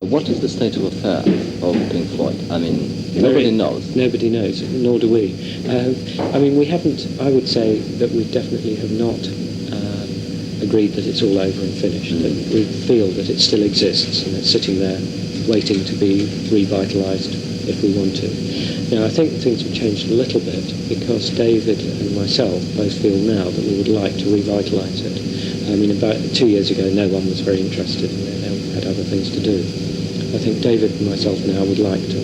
What is the state of affair of Pink Floyd? I mean, nobody knows. Nobody knows, nor do we. I mean, we haven't, I would say that we definitely have not agreed that it's all over and finished. That we feel that it still exists and it's sitting there waiting to be revitalised if we want to. Now, I think things have changed a little bit because David and myself both feel now that we would like to revitalise it. I mean, about 2 years ago, no one was very interested in it. They had other things to do. I think David and myself now would like to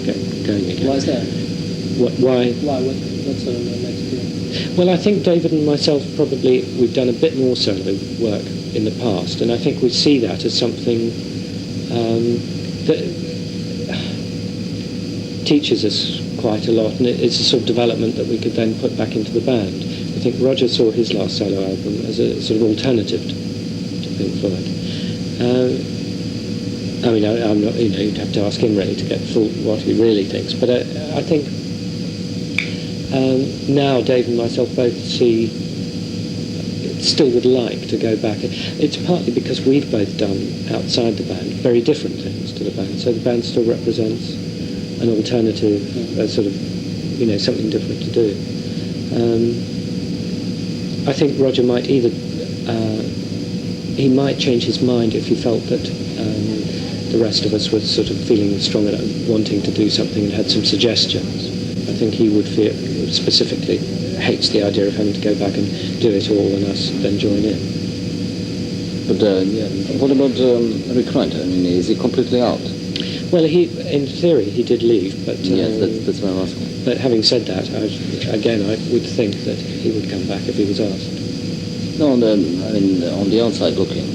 get going again. Why is that? Why? What sort of makes you? Well, I think David and myself probably, we've done a bit more solo work in the past, and I think we see that as something that teaches us quite a lot, and it's a sort of development that we could then put back into the band. I think Roger saw his last solo album as a sort of alternative to Pink Floyd. I mean, I'm not, you'd have to ask him really to get full what he really thinks, but I think now Dave and myself both still would like to go back. It's partly because we've both done, outside the band, very different things to the band, so the band still represents an alternative, sort of, something different to do. I think Roger might he might change his mind if he felt that the rest of us were sort of feeling strong enough, wanting to do something and had some suggestions. I think he would specifically hates the idea of having to go back and do it all and us then join in. But what about Rick Wright? I mean, is he completely out? Well, in theory, he did leave, but... yes, that's what I'm asking. But having said that, I would think that he would come back if he was asked. No, I mean, on the outside looking,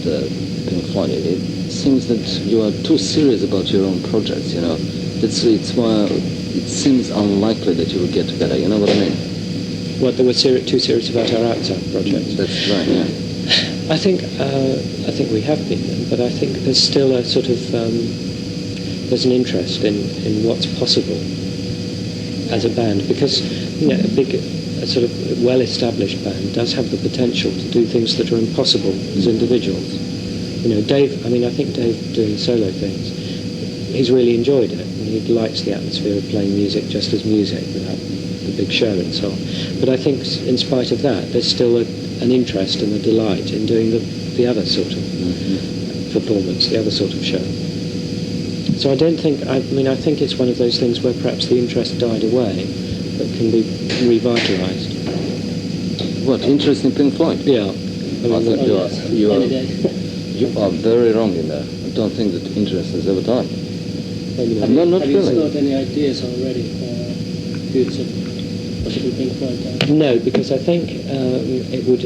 the Pink Floyd, it seems that you are too serious about your own projects, It's why it seems unlikely that you would get together, you know what I mean? What, that we're too serious about our outside projects? That's right, yeah. I think we have been then, but I think there's still a sort of there's an interest in what's possible as a band, because a sort of well-established band does have the potential to do things that are impossible as individuals. Dave. I mean, I think Dave doing solo things, he's really enjoyed it, and he likes the atmosphere of playing music just as music without the big show and so on. But I think, in spite of that, there's still an interest and a delight in doing the other sort of performance, the other sort of show. So I don't think, I think it's one of those things where perhaps the interest died away, but can be revitalised. What, interest in Pink Floyd? Yeah. I think you are very wrong in there. I don't think that interest has ever died. Have you got any ideas already for future possible Pink Floyd? No, because I think it would,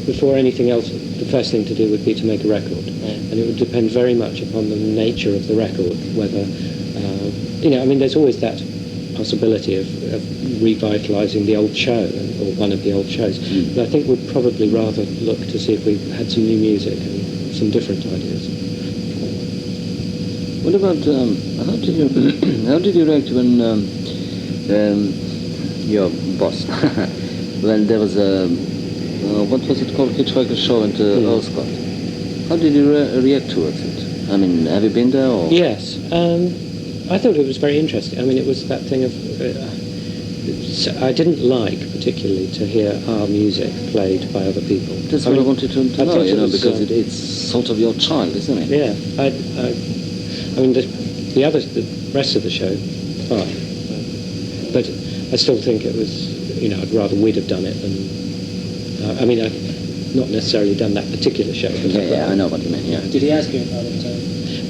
before anything else, the first thing to do would be to make a record. And it would depend very much upon the nature of the record, whether, there's always that possibility of revitalising the old show, or one of the old shows. But I think we'd probably rather look to see if we had some new music and some different ideas. What about, how did you react when your boss, when there was a, what was it called, Hitchhiker Show at Earl Scott? How did you react towards it? I mean, have you been there? Or? Yes, I thought it was very interesting. I mean, it was that thing of, I didn't like particularly to hear our music played by other people. That's what I wanted to know, because it's sort of your child, isn't it? Yeah, I mean, the rest of the show, fine. But I still think it was, I'd rather we'd have done it than, I've not necessarily done that particular show. Yeah, I know what you mean, yeah. Did he ask you about it?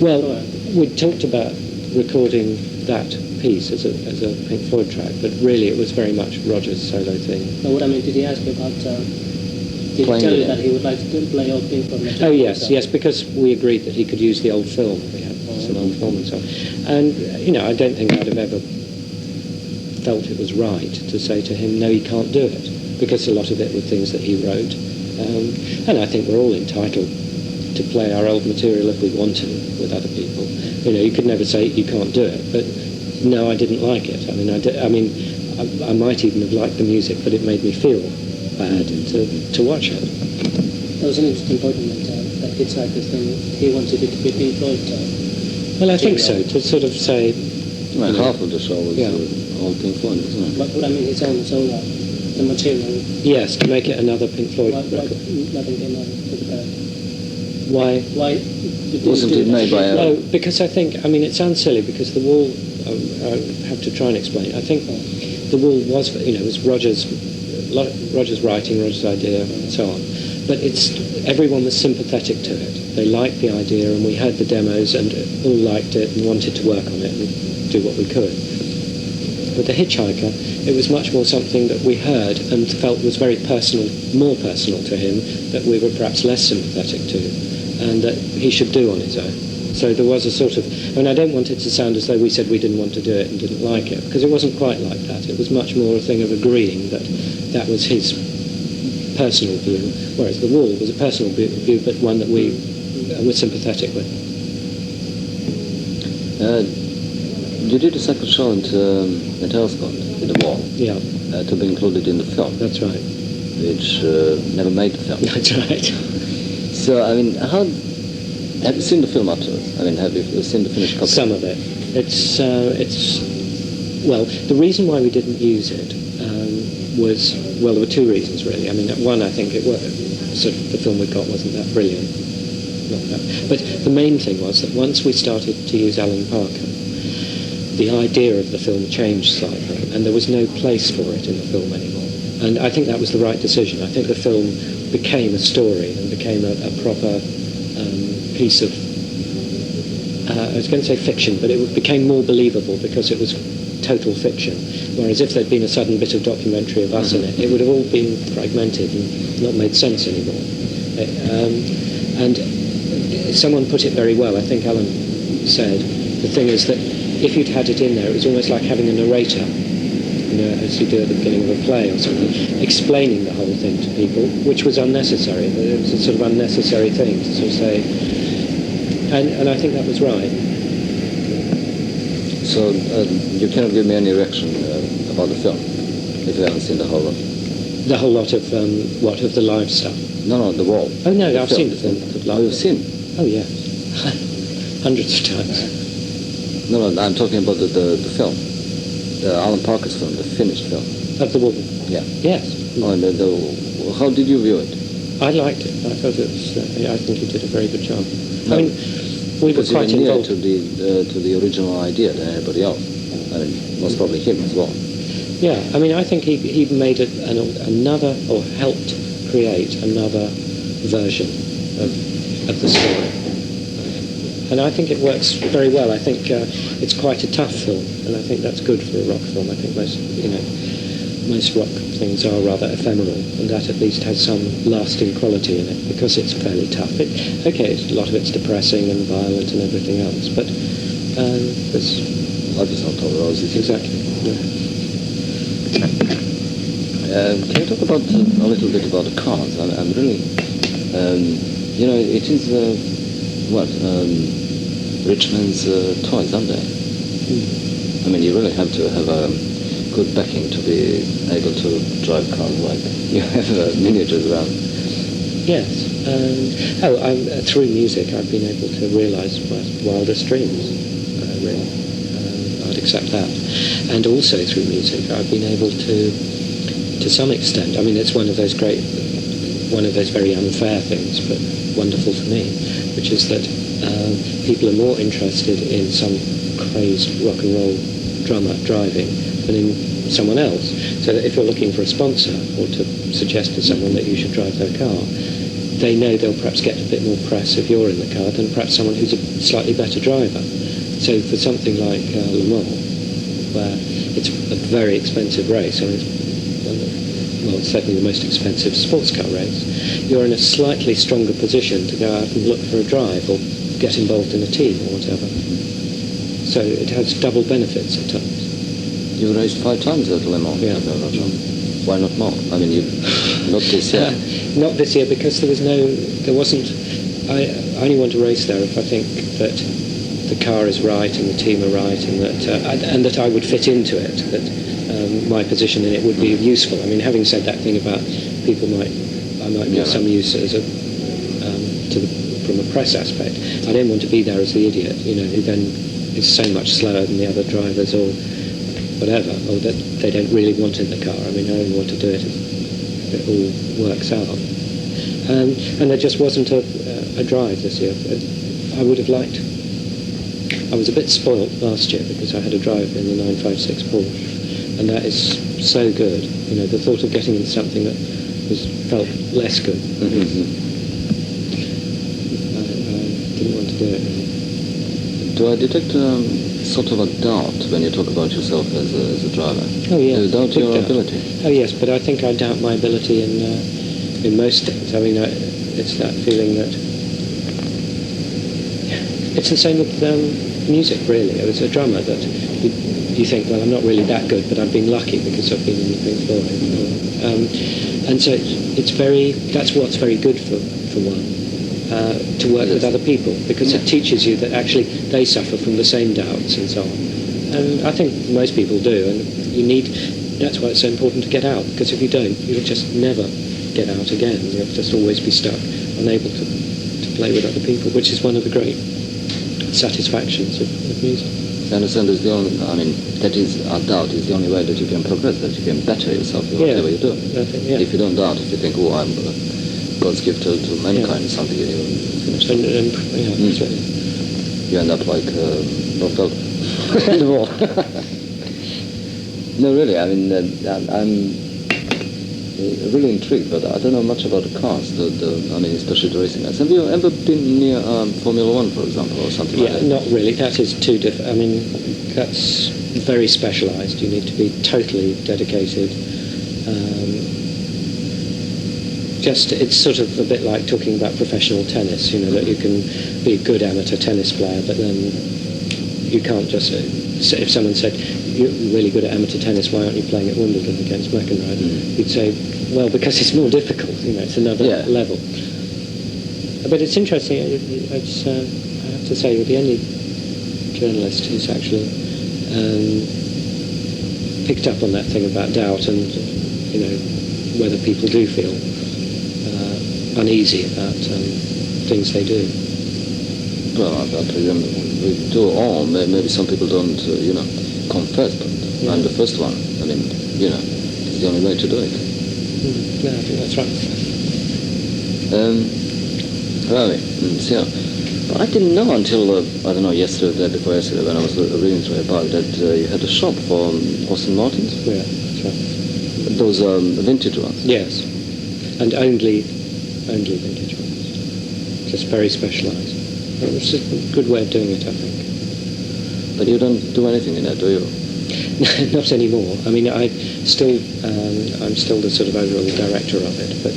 Well, we talked about recording that piece as a Pink Floyd track, but really it was very much Roger's solo thing. No, did he ask you about, did he tell you that he would like to play old Pink Floyd material? Oh yes, because we agreed that he could use the old film. We had some old film and so on. And, I don't think I'd have ever felt it was right to say to him, no, he can't do it, because a lot of it were things that he wrote. And I think we're all entitled to play our old material if we want to with other people. You could never say you can't do it, but no, I didn't like it. I might even have liked the music, but it made me feel bad to watch it. That was an interesting point you made, that Hitchhiker's thing, he wanted it to be Pink Floyd type. Well, I think so, to sort of say... Well, half of the show was Yeah. all Pink Floyd, isn't it? But I mean, his own solo, the material. Yes, to make it another Pink Floyd Why record. nothing came out of the band? Why? Wasn't it made by a... No, because I think, I mean, it sounds silly because the Wall, I have to try and explain. I think the Wall was, it was Roger's writing, Roger's idea, and so on. But everyone was sympathetic to it. They liked the idea, and we heard the demos, and all liked it and wanted to work on it and do what we could. With The Hitchhiker, it was much more something that we heard and felt was very personal, more personal to him, that we were perhaps less sympathetic to, and that he should do on his own. So there was a sort of... I don't want it to sound as though we said we didn't want to do it and didn't like it, because it wasn't quite like that. It was much more a thing of agreeing that that was his personal view, whereas The Wall was a personal view, but one that we were sympathetic with. You did a second show at Telescott, in The Wall, Yeah, to be included in the film, that's right. which never made the film. That's right. So, I mean, have you seen the film afterwards? I mean, have you seen the finished copy? Some of it. It's well, the reason why we didn't use it was, well, there were two reasons really. I mean, one, I think the film we got wasn't that brilliant. Not that. But the main thing was that once we started to use Alan Parker, the idea of the film changed slightly, and there was no place for it in the film anymore. And I think that was the right decision. I think the film became a story and became a proper piece of, I was going to say fiction, but it became more believable because it was total fiction. Whereas if there'd been a sudden bit of documentary of us in it, it would have all been fragmented and not made sense anymore. And someone put it very well. I think Alan said, the thing is that if you'd had it in there, it was almost like having a narrator, as you do at the beginning of a play or something, explaining the whole thing to people, which was unnecessary. It was a sort of unnecessary thing to sort of say, and I think that was right. So, you cannot give me any reaction about the film, if you haven't seen the whole lot. The whole lot of, of the live stuff? No, The Wall. Oh no, I've film. seen the film. Oh, you've seen? Oh yeah, hundreds of times. No, I'm talking about the film. The Alan Parker's film, the finished film. Of The Wall? Yeah. Yes. Oh, and how did you view it? I liked it. I thought it was, I think he did a very good job. No, I mean, we were was quite even nearer involved. to the original idea than anybody else. I mean, most probably him as well. Yeah, I mean, I think he made another, or helped create another version of the story. And I think it works very well. I think it's quite a tough film, and I think that's good for a rock film. I think most rock things are rather ephemeral, and that at least has some lasting quality in it, because it's fairly tough. A lot of it's depressing and violent and everything else, but there's... Life is not all roses. Exactly. Yeah. Can you talk about a little bit about the cars? I'm really... it is... Richmond's toys, aren't they? I mean, you really have to have a good backing to be able to drive cars like you have miniatures around. Yes. Through music, I've been able to realise my wildest dreams, really. I'd accept that. And also through music, I've been able to some extent, I mean, it's one of those very unfair things, but wonderful for me, which is that people are more interested in some crazed rock and roll drummer driving than in someone else. So that if you're looking for a sponsor or to suggest to someone that you should drive their car, they know they'll perhaps get a bit more press if you're in the car than perhaps someone who's a slightly better driver. So for something like Le Mans, where it's a very expensive race, I mean, it's certainly the most expensive sports car race, you're in a slightly stronger position to go out and look for a drive or get involved in a team or whatever. So it has double benefits at times. You raced 5 times at Le Mans. Yeah. Why not more? I mean, not this year. Not this year, because I only want to race there if I think that the car is right and the team are right, and that I would fit into it, that my position in it would be useful. I mean, having said that thing about I might be of some use as from a press aspect. I didn't want to be there as the idiot, who then is so much slower than the other drivers or whatever, or that they don't really want in the car. I mean, I only want to do it if it all works out. And there just wasn't a drive this year. I would have liked. I was a bit spoilt last year because I had a drive in the 956 Porsche, and that is so good. The thought of getting into something that felt less good. Mm-hmm. I didn't want to do it. Really. Do I detect sort of a doubt when you talk about yourself as a driver? Oh yeah. Do you doubt your ability? Oh yes, but I think I doubt my ability in most things. I mean, it's that feeling that it's the same with music. Really, I was a drummer that you think, well, I'm not really that good, but I've been lucky because I've been in the Pink Floyd. And so it's that's what's very good for one. To work with other people, because it teaches you that actually they suffer from the same doubts and so on. And I think most people do, and that's why it's so important to get out, because if you don't, you'll just never get out again. You'll just always be stuck, unable to play with other people, which is one of the great satisfactions of music. I understand that is a doubt is the only way that you can progress, that you can better yourself in whatever you do. If you don't doubt, if you think, I'm God's gift to mankind, something you finish. You end up like Bob Geldof in the wall. No, really. I mean, I'm really intrigued, but I don't know much about the cars. Especially the racing cars. Have you ever been near Formula One, for example, or something like that? Yeah, not really. That is too different. I mean, that's very specialised. You need to be totally dedicated. It's sort of a bit like talking about professional tennis, that you can be a good amateur tennis player, but then you can't just say, if someone said, you're really good at amateur tennis, why aren't you playing at Wimbledon against McEnroe? You'd say, well, because it's more difficult, it's another level. But it's interesting, I have to say, you're the only journalist who's actually picked up on that thing about doubt and, whether people do feel uneasy about things they do. Well, I presume we do all. Maybe some people don't, confess, but I'm the first one. I mean, it's the only way to do it. Yeah, I think that's right. But I didn't know until, yesterday, the day before yesterday, when I was reading through your blog, that you had a shop for Austin Martins? Yeah, that's right. Those vintage ones? Yes, and only vintage ones. Just very specialised. It's a good way of doing it, I think. But you don't do anything in that, do you? Not anymore. I mean, I'm still the sort of overall director of it, but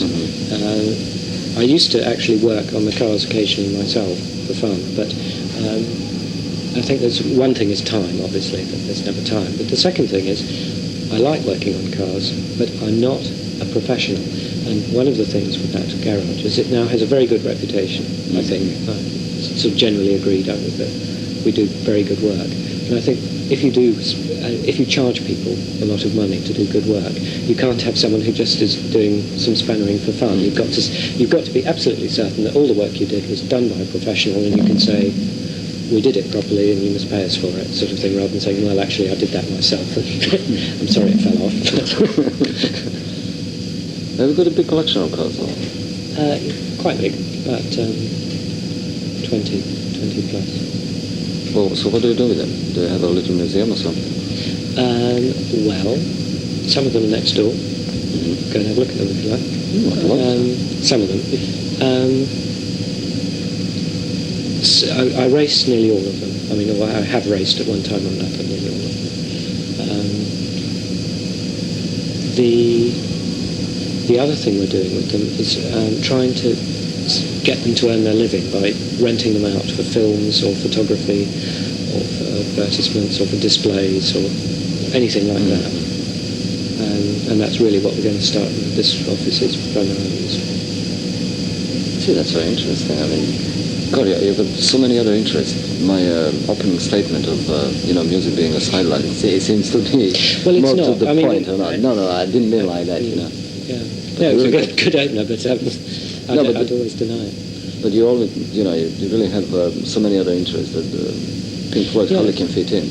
I used to actually work on the cars occasionally myself for fun, but I think there's one thing is time, obviously, that there's never time. But the second thing is, I like working on cars, but I'm not a professional. And one of the things with that garage is it now has a very good reputation, I think. It's sort of generally agreed that we do very good work. And I think if you charge people a lot of money to do good work, you can't have someone who just is doing some spannering for fun. You've got to be absolutely certain that all the work you did was done by a professional, and you can say, we did it properly and you must pay us for it, sort of thing, rather than saying, well, actually, I did that myself. I'm sorry it fell off. Have you got a big collection of cars? Quite big, about 20 plus. Well, so what do you do with them? Do you have a little museum or something? Well, some of them are next door. Go and have a look at them if you like. Some of them. I race nearly all of them. I mean, I have raced at one time or another nearly all of them. The other thing we're doing with them is trying to get them to earn their living by renting them out for films or photography or for advertisements or for displays or anything like that. And that's really what we're going to start with this office is primarily. See, that's very interesting. I mean, God, you've got so many other interests. My opening statement of music being a sideline, it seems to be more to the point. No, I didn't mean like that. Yeah. No, it's a good opener, but I'd always deny it. But you always, you really have so many other interests that Pink Floyd hardly can fit in.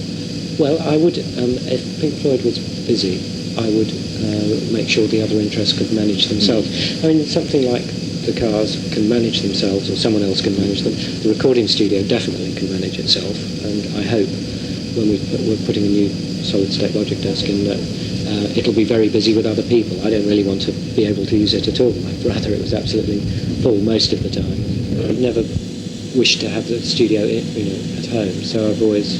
Well, I would, if Pink Floyd was busy, I would make sure the other interests could manage themselves. I mean, something like the Cars can manage themselves, or someone else can manage them. The recording studio definitely can manage itself, and I hope when we're putting a new solid-state Logic desk in that it'll be very busy with other people. I don't really want to be able to use it at all. I'd rather it was absolutely full most of the time. I've never wished to have the studio, at home, so I've always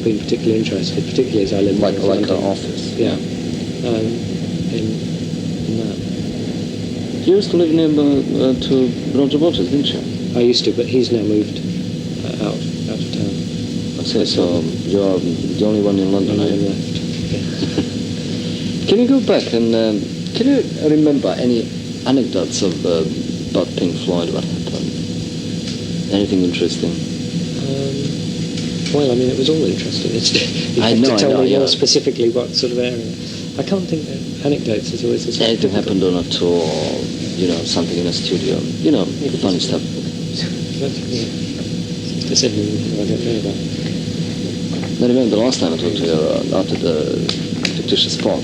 been particularly interested, particularly as I live like in an office. Yeah, in that. You used to live near to Roger Waters, didn't you? I used to, but he's now moved out of town. I see. So you're the only one in London. I am left. Can you go back and can you remember any anecdotes of about Pink Floyd? What happened? Anything interesting? Well, I mean, it was all interesting. You have to tell me more specifically what sort of area. I can't think of anecdotes. Is always the anything happened on a tour, or something in a studio. Funny stuff. There's anything I don't know about. I remember the last time I talked to you after the fictitious spot.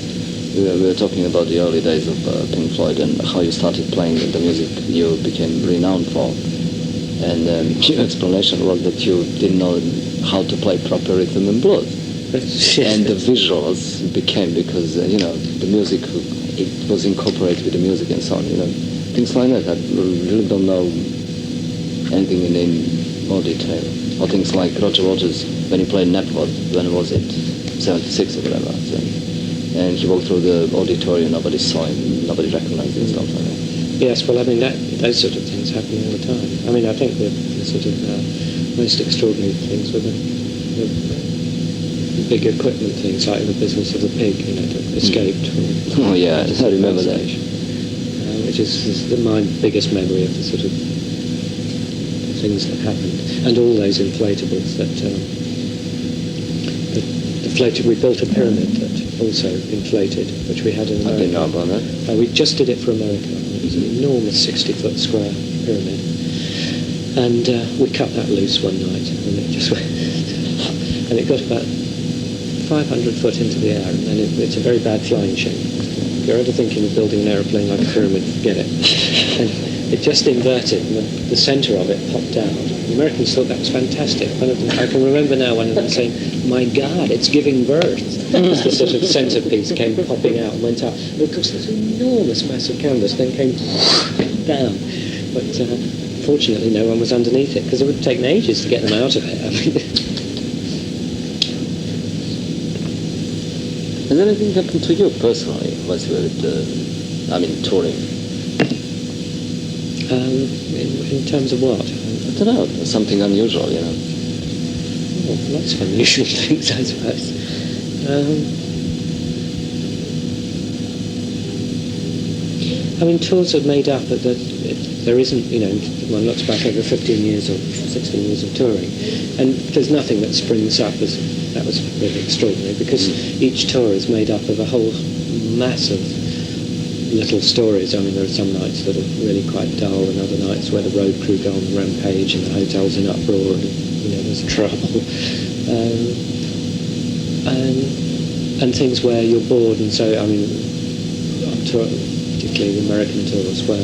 We were talking about the early days of Pink Floyd and how you started playing the music you became renowned for. And your explanation was that you didn't know how to play proper rhythm and blues. And the visuals became because, the music, it was incorporated with the music and so on, Things like that. I really don't know anything in more detail. Or things like Roger Waters, when he played Nepworth, when was it? 76 or whatever. So, and he walked through the auditorium, nobody saw him, nobody recognized him and stuff like that. Yes, well, I mean, those sort of things happen all the time. I mean, I think the sort of most extraordinary things were the big equipment things, like the business of the pig, that escaped from... Oh, yeah, I remember that. Which is my biggest memory of the sort of things that happened. And all those inflatables that... we built a pyramid that also inflated, which we had in America. I didn't know about that. We just did it for America. It was an enormous 60-foot square pyramid. And we cut that loose one night, and it just went... and it got about 500 foot into the air, and then it's a very bad flying shape. If you're ever thinking of building an aeroplane like a pyramid, forget it. And it just inverted, and the centre of it popped out. The Americans thought that was fantastic. I can remember now one of them saying, "My God, it's giving birth." As the sort of centrepiece came popping out and went up. And of course, this enormous mass of canvas then came down. But fortunately, no one was underneath it, because it would have taken ages to get them out of it. I mean, has anything happened to you personally, whilst you were touring? in terms of what? I don't know, something unusual, Well, lots of unusual things, I suppose. I mean, tours are made up that there isn't, one looks back over 15 years or 16 years of touring, and there's nothing that springs up as that was really extraordinary, because each tour is made up of a whole mass of little stories. I mean, there are some nights that are really quite dull, and other nights where the road crew go on the rampage and the hotel's in uproar and, there's trouble. And things where you're bored, and so, I mean, on tour, particularly the American tours, where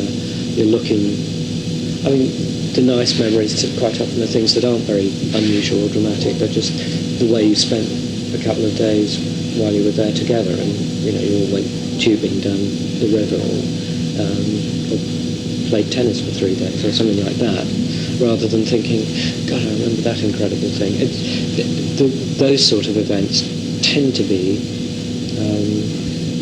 you're looking, I mean, the nice memories quite often are things that aren't very unusual or dramatic. They're just the way you spent a couple of days while you were there together, and, you all went tubing down the river or played tennis for 3 days or something like that, rather than thinking, God, I remember that incredible thing. Those sort of events tend to be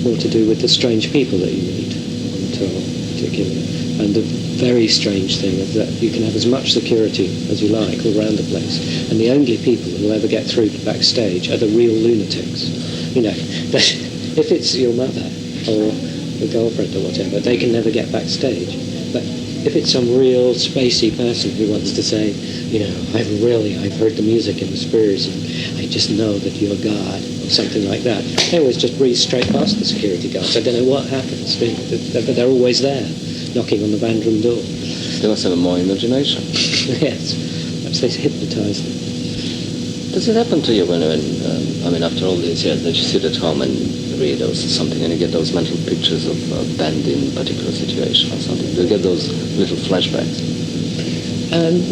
more to do with the strange people that you meet on tour, particularly. And the very strange thing is that you can have as much security as you like all around the place, and the only people who will ever get through backstage are the real lunatics. If it's your mother or your girlfriend or whatever, they can never get backstage. But if it's some real spacey person who wants to say, I've heard the music in the Spurs, and I just know that you're God, or something like that, they always just breeze straight past the security guards. I don't know what happens, but they're always there, knocking on the band room door. They must have more imagination. Yes, perhaps they hypnotise them. Does it happen to you when after all these years, that you sit at home and read or something, and you get those mental pictures of a band in a particular situation or something? Do you get those little flashbacks?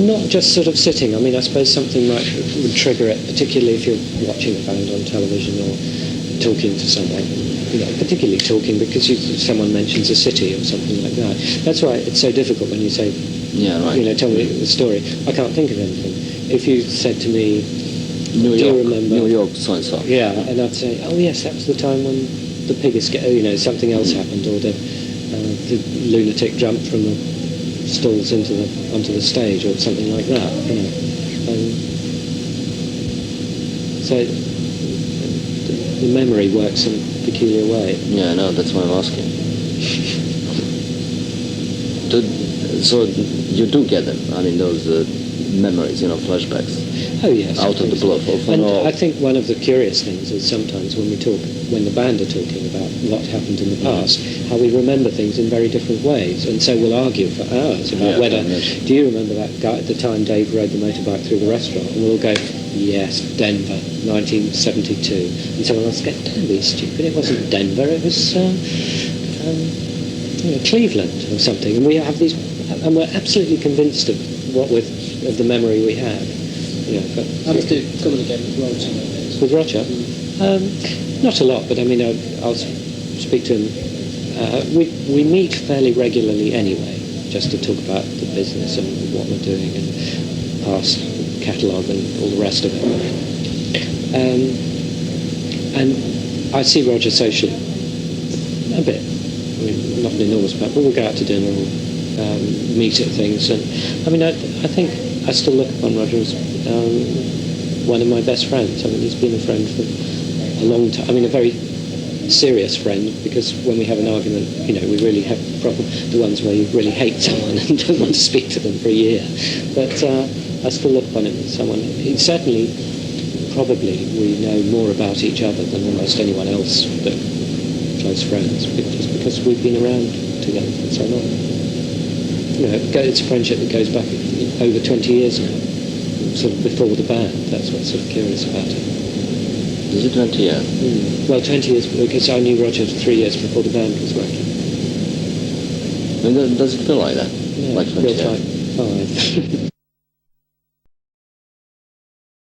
Not just sort of sitting. I mean, I suppose something would trigger it, particularly if you're watching a band on television or talking to someone. You know, particularly talking because someone mentions a city or something like that. That's why it's so difficult when you say, yeah, right. You know, tell me the story. I can't think of anything. If you said to me, New do York, you remember? New York, so and so. Yeah, and I'd say, oh yes, that was the time when the pig you know, something else happened, or the lunatic jumped from the stalls onto the stage, or something like that. You know, so the memory works in a peculiar way. Yeah, no, that's why I'm asking. So you do get them? I mean, those memories, you know, flashbacks. Oh yes. Out of the blue. And I think one of the curious things is sometimes when the band are talking about what happened in the past, how we remember things in very different ways, and so we'll argue for hours about whether. Do you remember that guy at the time Dave rode the motorbike through the restaurant? And we'll go, yes, Denver, 1972. And someone else will go, don't be stupid. It wasn't Denver. It was Cleveland or something. And we have these, and we're absolutely convinced of the memory we have. You know, I have to come again with Roger. With Roger? Not a lot, but I mean, I'll speak to him. We meet fairly regularly anyway, just to talk about the business and what we're doing and past catalogue and all the rest of it. And I see Roger socially a bit. I mean, not an enormous amount, but we'll go out to dinner or meet at things. And I mean, I think I still look upon Roger as one of my best friends. I mean, he's been a friend for a long time. I mean, a very serious friend, because when we have an argument, you know, we really have the ones where you really hate someone and don't want to speak to them for a year. But I still look upon him as someone. Certainly, probably, we know more about each other than almost anyone else that close friends, just because we've been around together for so long. You know, it's a friendship that goes back over 20 years now. Sort of before the band. That's what's sort of curious about it. Is it 20 years? Well, 20 years, because I knew Roger 3 years before the band was working. I mean, does it feel like that? Yeah, like it 20 feels years? like 5.